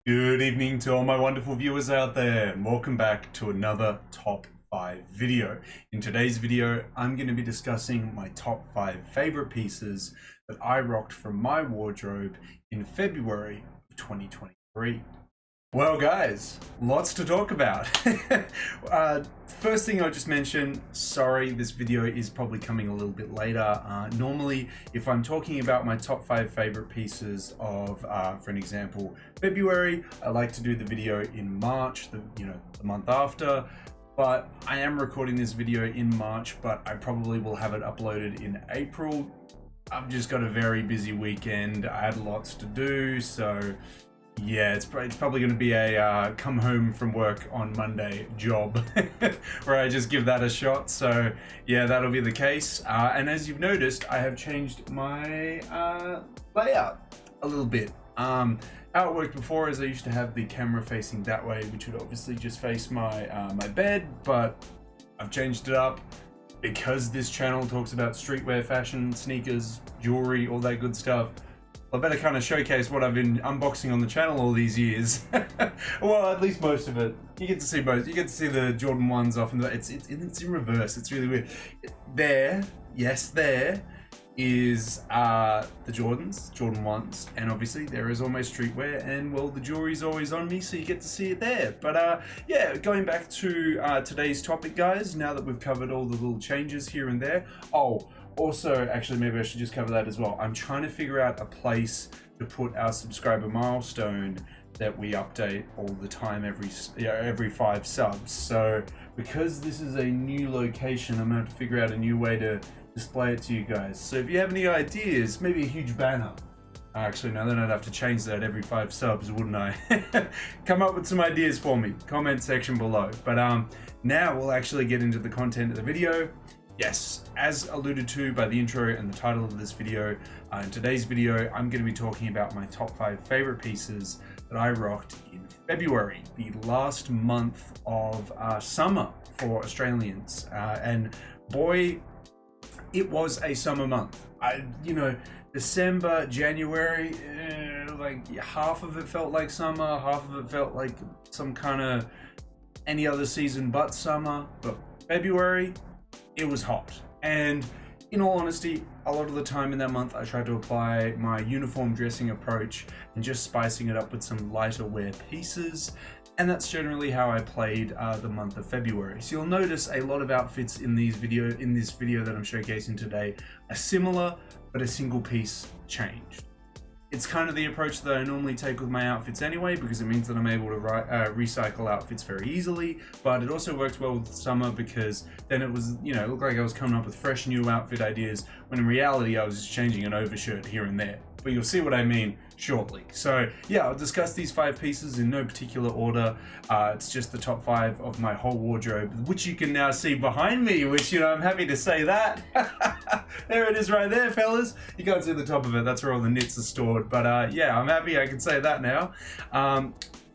Good evening to all my wonderful viewers out there, and welcome back to another top 5 video. In today's video, I'm going to be discussing my top 5 favorite pieces that I rocked from my wardrobe in February of 2023. Well guys, lots to talk about. First thing I'll just mention, sorry this video is probably coming a little bit later. Normally if I'm talking about my top 5 favorite pieces of, for an example, February, I like to do the video in March, the month after. But I am recording this video in March, but I probably will have it uploaded in April. I've just got a very busy weekend. I had lots to do, so yeah, it's probably going to be a come home from work on Monday job where I just give that a shot. So yeah, that'll be the case. And as you've noticed, I have changed my layout a little bit. How it worked before is I used to have the camera facing that way, which would obviously just face my my bed, but I've changed it up because this channel talks about streetwear, fashion, sneakers, jewelry, all that good stuff. I better kind of showcase what I've been unboxing on the channel all these years. Well, at least most of it. You get to see both. You get to see the Jordan 1s off, and it's in reverse. It's really weird. There, yes, there is the Jordans, Jordan 1s, and obviously there is all my streetwear, and well, the jewelry's always on me, so you get to see it there. But yeah, going back to today's topic, guys, now that we've covered all the little changes here and there. Also, actually, maybe I should just cover that as well. I'm trying to figure out a place to put our subscriber milestone that we update all the time, every 5 subs. So because this is a new location, I'm gonna have to figure out a new way to display it to you guys. So if you have any ideas, maybe a huge banner. Actually, no, then I'd have to change that every 5 subs, wouldn't I? Come up with some ideas for me. Comment section below. But now we'll actually get into the content of the video. Yes, as alluded to by the intro and the title of this video, in today's video, I'm going to be talking about my top 5 favorite pieces that I rocked in February, the last month of summer for Australians. And boy, it was a summer month. December, January, like half of it felt like summer, half of it felt like some kind of any other season but summer. But February, it was hot. And in all honesty, a lot of the time in that month I tried to apply my uniform dressing approach and just spicing it up with some lighter wear pieces, and that's generally how I played the month of February. So you'll notice a lot of outfits in this video that I'm showcasing today are similar, but a single piece changed. It's kind of the approach that I normally take with my outfits anyway, because it means that I'm able to recycle outfits very easily. But it also works well with summer because then it was, it looked like I was coming up with fresh new outfit ideas, when in reality I was just changing an overshirt here and there. But you'll see what I mean shortly. So yeah, I'll discuss these 5 pieces in no particular order. It's just the top 5 of my whole wardrobe, which you can now see behind me, which, I'm happy to say that. There it is right there, fellas. You can't see the top of it. That's where all the knits are stored. But yeah, I'm happy I can say that now.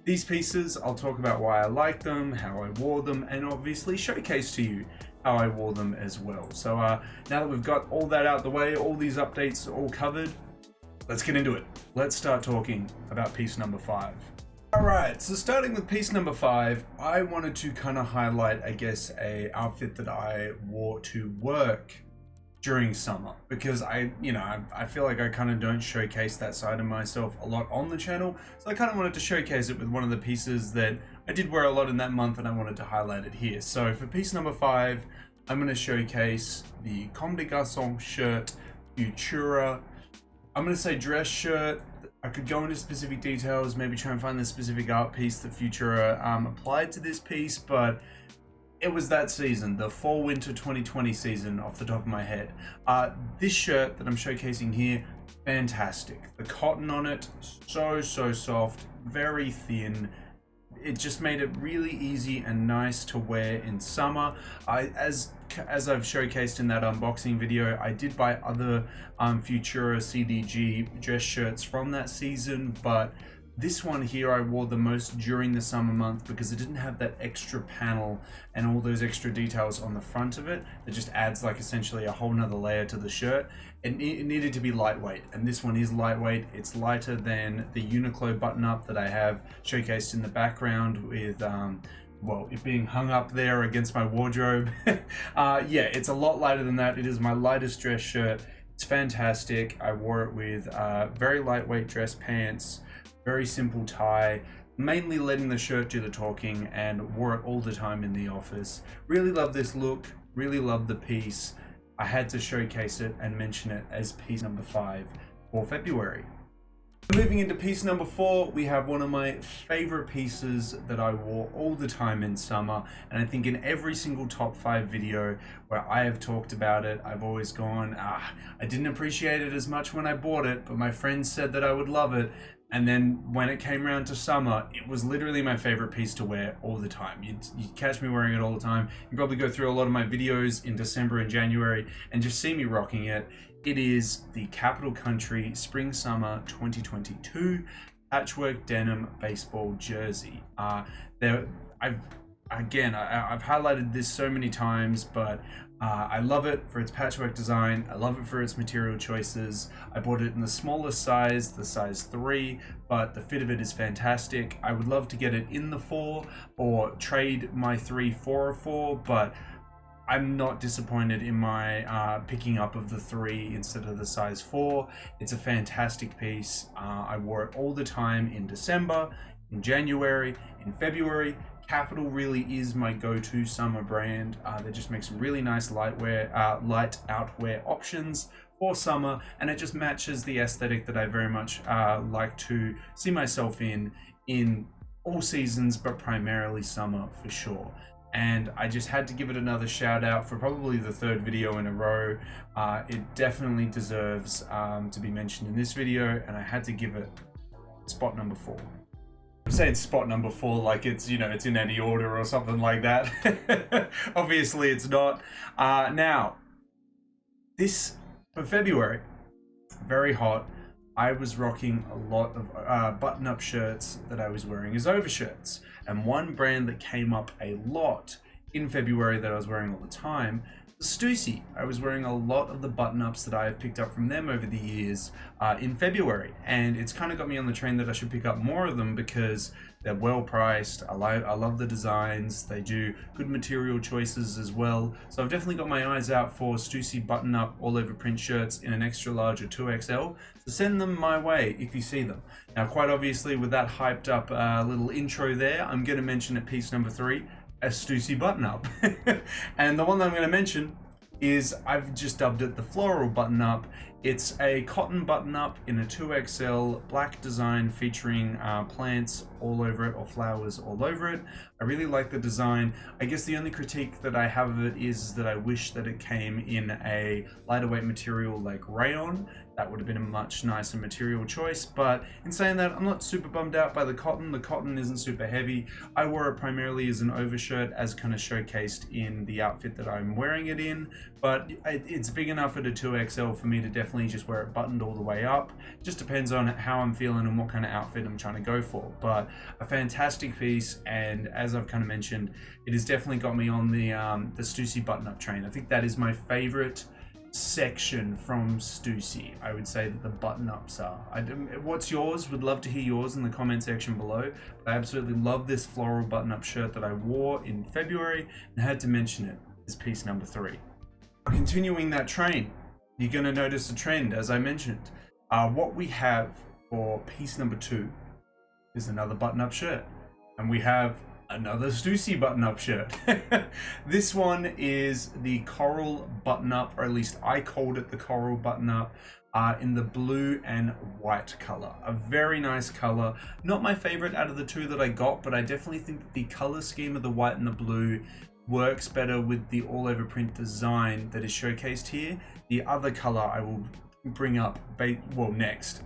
These pieces, I'll talk about why I like them, how I wore them, and obviously showcase to you how I wore them as well. So now that we've got all that out the way, all these updates all covered, let's get into it. Let's start talking about piece number 5. Alright, so starting with piece number 5, I wanted to kind of highlight, I guess, a outfit that I wore to work during summer, because I feel like I kind of don't showcase that side of myself a lot on the channel. So I kind of wanted to showcase it with one of the pieces that I did wear a lot in that month, and I wanted to highlight it here. So for piece number 5, I'm going to showcase the Comme des Garçons shirt, Futura. I'm going to say dress shirt. I could go into specific details, maybe try and find the specific art piece that Futura applied to this piece, but it was that season, the fall-winter 2020 season, off the top of my head. This shirt that I'm showcasing here, fantastic. The cotton on it, so soft, very thin. It just made it really easy and nice to wear in summer. As I've showcased in that unboxing video, I did buy other Futura CDG dress shirts from that season, but This one here I wore the most during the summer month because it didn't have that extra panel and all those extra details on the front of it. It just adds like essentially a whole nother layer to the shirt. And it needed to be lightweight, and this one is lightweight. It's lighter than the Uniqlo button up that I have showcased in the background with well, it being hung up there against my wardrobe. Yeah, it's a lot lighter than that. It is my lightest dress shirt. It's fantastic. I wore it with very lightweight dress pants, very simple tie, mainly letting the shirt do the talking, and wore it all the time in the office. Really love this look, really love the piece. I had to showcase it and mention it as piece number 5 for February. Moving into piece number 4, we have one of my favorite pieces that I wore all the time in summer, and I think in every single top 5 video where I have talked about it, I've always gone, I didn't appreciate it as much when I bought it, but my friends said that I would love it. And then when it came around to summer, it was literally my favorite piece to wear all the time. You'd catch me wearing it all the time. You probably go through a lot of my videos in December and January and just see me rocking it. It is the Kapital Kountry Spring Summer 2022 Patchwork Denim Baseball Jersey. I've highlighted this so many times, but I love it for its patchwork design. I love it for its material choices. I bought it in the smallest size, the size 3, but the fit of it is fantastic. I would love to get it in the 4 or trade my 3 for a 4, but I'm not disappointed in my picking up of the 3 instead of the size 4. It's a fantastic piece. I wore it all the time in December, in January, in February. Kapital really is my go-to summer brand. They just make some really nice light outwear options for summer, and it just matches the aesthetic that I very much like to see myself in all seasons, but primarily summer for sure. And I just had to give it another shout out for probably the 3rd video in a row. It definitely deserves to be mentioned in this video, and I had to give it spot number 4. I'm saying spot number 4 like it's, you know, it's in any order or something like that. Obviously it's not. Now, this for February, very hot. I was rocking a lot of button-up shirts that I was wearing as overshirts. And one brand that came up a lot in February that I was wearing all the time, Stussy. I was wearing a lot of the button-ups that I have picked up from them over the years in February, and it's kind of got me on the train that I should pick up more of them because they're well priced. I love the designs. They do good material choices as well. So I've definitely got my eyes out for Stussy button-up all over print shirts in an extra large or 2XL. So send them my way if you see them. Now, quite obviously, with that hyped up little intro there, I'm going to mention at piece number 3, a Stussy button-up. And the one that I'm going to mention is, I've just dubbed it the Floral button-up. It's a cotton button-up in a 2XL black design featuring plants all over it, or flowers all over it. I really like the design. I guess the only critique that I have of it is that I wish that it came in a lighter weight material like rayon. That would have been a much nicer material choice, but in saying that, I'm not super bummed out by the cotton. The cotton isn't super heavy. I wore it primarily as an overshirt, as kind of showcased in the outfit that I'm wearing it in, but it's big enough at a 2XL for me to definitely just wear it buttoned all the way up. It just depends on how I'm feeling and what kind of outfit I'm trying to go for, but a fantastic piece, and as I've kind of mentioned, it has definitely got me on the Stussy button-up train. I think that is my favorite section from Stussy. I would say that the button-ups are. What's yours? Would love to hear yours in the comment section below. But I absolutely love this floral button-up shirt that I wore in February, and had to mention it as piece number 3. Continuing that train, you're going to notice a trend, as I mentioned. What we have for piece number 2 is another button-up shirt, and we have another Stussy button-up shirt. This one is the coral button-up, or at least I called it the coral button-up, in the blue and white color. A very nice color. Not my favorite out of the 2 that I got, but I definitely think that the color scheme of the white and the blue works better with the all-over print design that is showcased here. The other color I will bring up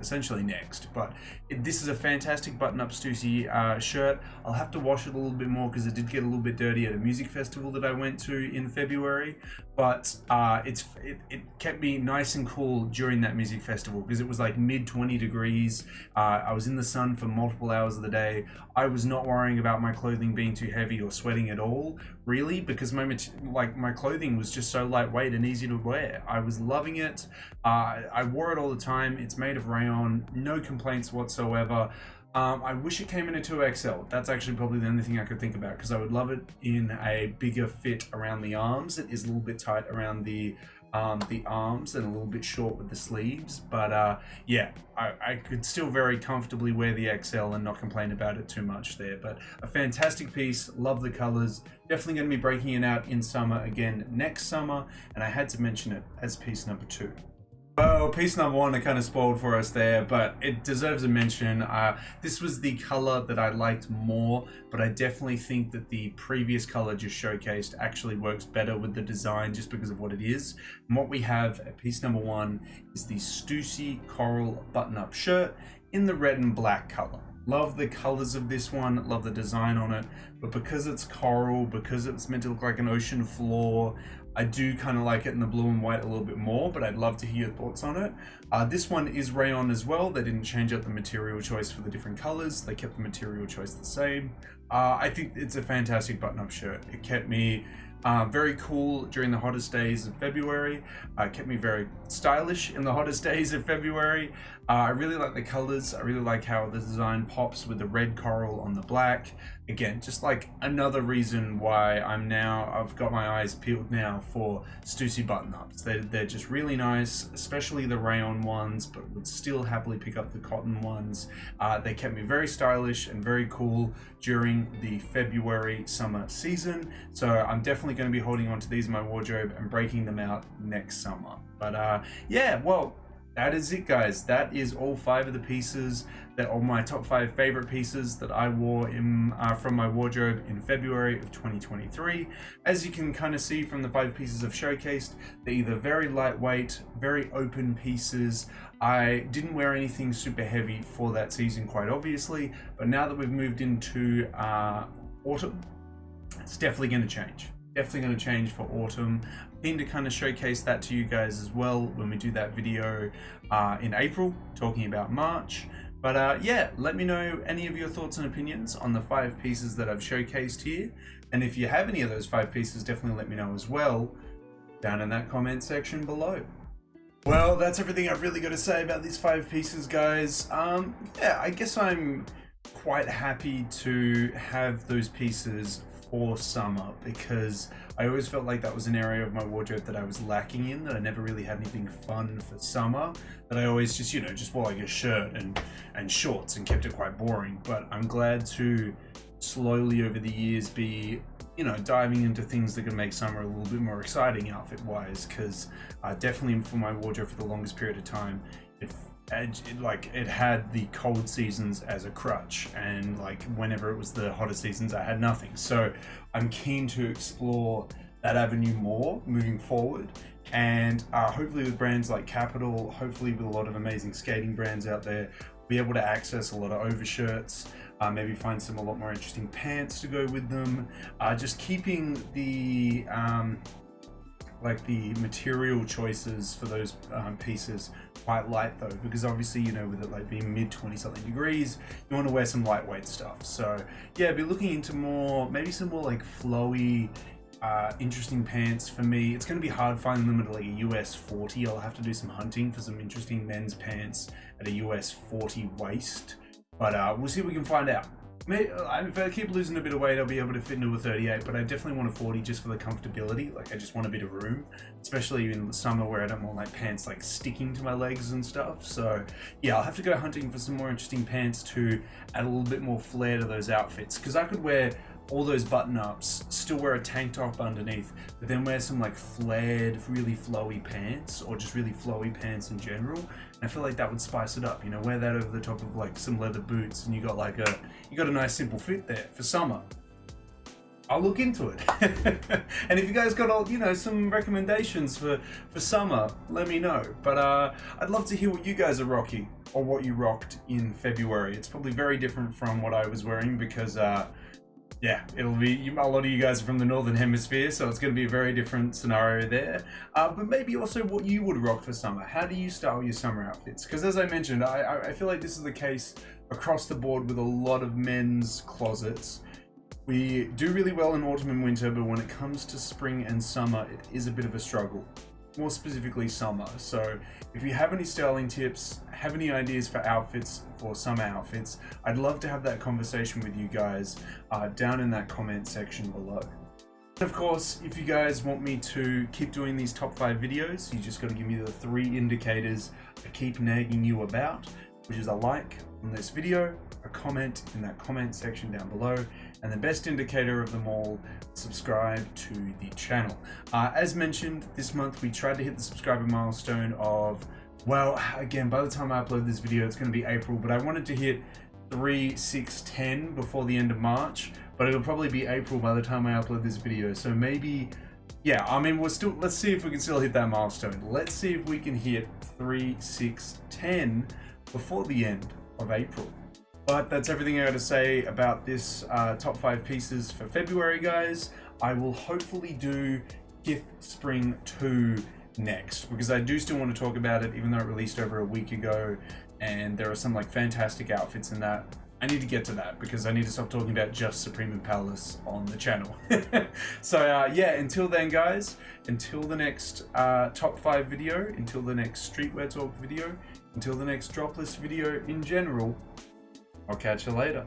essentially next. But this is a fantastic button-up Stussy shirt. I'll have to wash it a little bit more because it did get a little bit dirty at a music festival that I went to in February. But it kept me nice and cool during that music festival because it was like mid 20 degrees. I was in the sun for multiple hours of the day. I was not worrying about my clothing being too heavy or sweating at all, really, because my clothing was just so lightweight and easy to wear. I was loving it. I wore it all the time. It's made of rayon, no complaints whatsoever. I wish it came in a 2XL. That's actually probably the only thing I could think about because I would love it in a bigger fit around the arms. It is a little bit tight around the arms and a little bit short with the sleeves, but yeah, I could still very comfortably wear the XL and not complain about it too much there. But a fantastic piece, love the colors, definitely going to be breaking it out in summer again next summer, and I had to mention it as piece number 2. Well, piece number 1 I kind of spoiled for us there, but it deserves a mention. This was the color that I liked more, but I definitely think that the previous color just showcased actually works better with the design just because of what it is. And what we have at piece number 1 is the Stussy Coral button-up shirt in the red and black color. Love the colors of this one, love the design on it, but because it's coral, because it's meant to look like an ocean floor, I do kind of like it in the blue and white a little bit more, but I'd love to hear your thoughts on it. This one is rayon as well. They didn't change up the material choice for the different colors. They kept the material choice the same. I think it's a fantastic button-up shirt. It kept me very cool during the hottest days of February. Kept me very stylish in the hottest days of February. I really like the colors. I really like how the design pops with the red coral on the black. Again, just like another reason why I've got my eyes peeled now for Stussy button-ups. They're just really nice, especially the rayon ones, but would still happily pick up the cotton ones. They kept me very stylish and very cool during the February summer season. So I'm definitely going to be holding on to these in my wardrobe and breaking them out next summer. But yeah, well, that is it, guys. That is all 5 of the pieces that are my top 5 favorite pieces that I wore from my wardrobe in February of 2023. As you can kind of see from the 5 pieces I've showcased, they're either very lightweight, very open pieces. I didn't wear anything super heavy for that season, quite obviously, but now that we've moved into autumn, it's definitely going to change. Definitely going to change for autumn. Keen to kind of showcase that to you guys as well when we do that video in April, talking about March. But yeah, let me know any of your thoughts and opinions on the 5 pieces that I've showcased here. And if you have any of those 5 pieces, definitely let me know as well down in that comment section below. Well, that's everything I've really got to say about these 5 pieces, guys. Yeah, I guess I'm quite happy to have those pieces for summer because I always felt like that was an area of my wardrobe that I was lacking in, that I never really had anything fun for summer, that I always just, just wore like a shirt and shorts and kept it quite boring. But I'm glad to slowly over the years be, diving into things that can make summer a little bit more exciting outfit wise, because definitely for my wardrobe for the longest period of time, it had the cold seasons as a crutch, and like whenever it was the hotter seasons I had nothing. So I'm keen to explore that avenue more moving forward, and hopefully with brands like Kapital, hopefully with a lot of amazing skating brands out there, be able to access a lot of overshirts, maybe find a lot more interesting pants to go with them, just keeping the the material choices for those pieces quite light though, because obviously with it like being mid 20 something degrees, you want to wear some lightweight stuff. So yeah, be looking into maybe some more like flowy interesting pants. For me, it's going to be hard finding them at like a US 40. I'll have to do some hunting for some interesting men's pants at a US 40 waist, but we'll see if we can find out. If I keep losing a bit of weight, I'll be able to fit into a 38, but I definitely want a 40 just for the comfortability. Like, I just want a bit of room, especially in the summer where I don't want like pants like sticking to my legs and stuff. So yeah, I'll have to go hunting for some more interesting pants to add a little bit more flair to those outfits, because I could wear all those button-ups, still wear a tank top underneath, but then wear some like flared, really flowy pants, or just really flowy pants in general. And I feel like that would spice it up, wear that over the top of like some leather boots, and you got a nice simple fit there for summer. I'll look into it. And if you guys got all, some recommendations for summer, let me know. But I'd love to hear what you guys are rocking or what you rocked in February. It's probably very different from what I was wearing because yeah, it'll be a lot of you guys are from the Northern Hemisphere, so it's going to be a very different scenario there. But maybe also what you would rock for summer. How do you style your summer outfits? Because as I mentioned, I feel like this is the case across the board with a lot of men's closets. We do really well in autumn and winter, but when it comes to spring and summer, it is a bit of a struggle. More specifically summer. So if you have any styling tips, have any ideas for outfits, for summer outfits, I'd love to have that conversation with you guys down in that comment section below. And of course, if you guys want me to keep doing these top 5 videos, you just got to give me the 3 indicators I keep nagging you about, which is a like on this video, a comment in that comment section down below, and the best indicator of them all, subscribe to the channel. As mentioned, this month we tried to hit the subscriber milestone of, well, again, by the time I upload this video, it's going to be April, but I wanted to hit 3, 6, 10 before the end of March, but it'll probably be April by the time I upload this video. So maybe, yeah, I mean, let's see if we can still hit that milestone. Let's see if we can hit 3, 6, 10 before the end of April. But that's everything I got to say about this top 5 pieces for February, guys. I will hopefully do Gift Spring 2 next, because I do still want to talk about it, even though it released over a week ago, and there are some like fantastic outfits in that. I need to get to that because I need to stop talking about just Supreme and Palace on the channel. So yeah, until then, guys, until the next top 5 video, until the next streetwear talk video, until the next dropless video in general, I'll catch you later.